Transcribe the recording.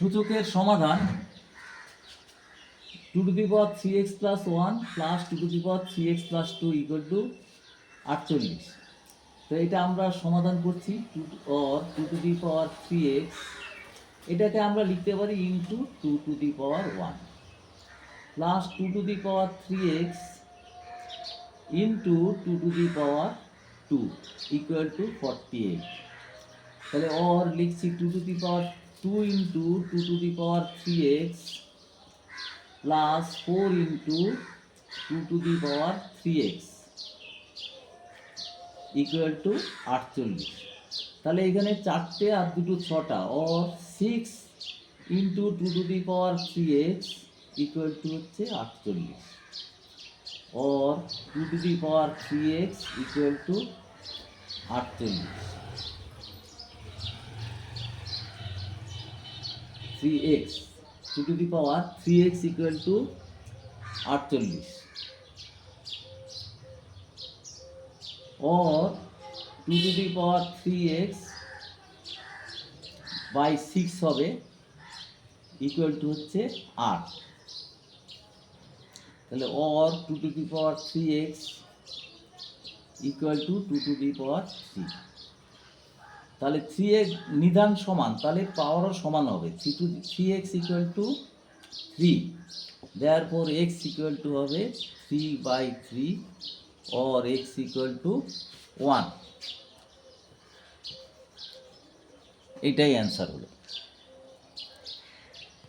সূচকের সমাধান 2 to the power 3x plus 1 plus 2 to the power 3x plus 2 equal to 48। তো এটা আমরা সমাধান করছি 2 to the power 3x, এটাকে আমরা লিখতে পারি into 2 to the power 1 plus 2 to the power 3x into 2 to the power 2 equal to 48। তাহলে অর লিখছি 2 to the power 2 into 2 to the power 3x plus 4 into 2 to the power 3x equal to 48। তাহলে এখানে 4টে আর 2টো 6টা, or 6 into 2 to the power 3x equal to হচ্ছে 48, or 2 to the power 3x equal to 48। 3x 2 to the power 3x equal to 48, or 2 to the power 3x by 6 হবে equal to হচ্ছে 8। তাহলে or 2 to the power 3x equal to 2 to the power 3। তাহলে 3x নিধান সমান, তাহলে পাওয়ারও সমান হবে। 3x equal to 3, therefore x equal to হবে 3/3 or x equal to 1। এটাই অ্যান্সার হলো।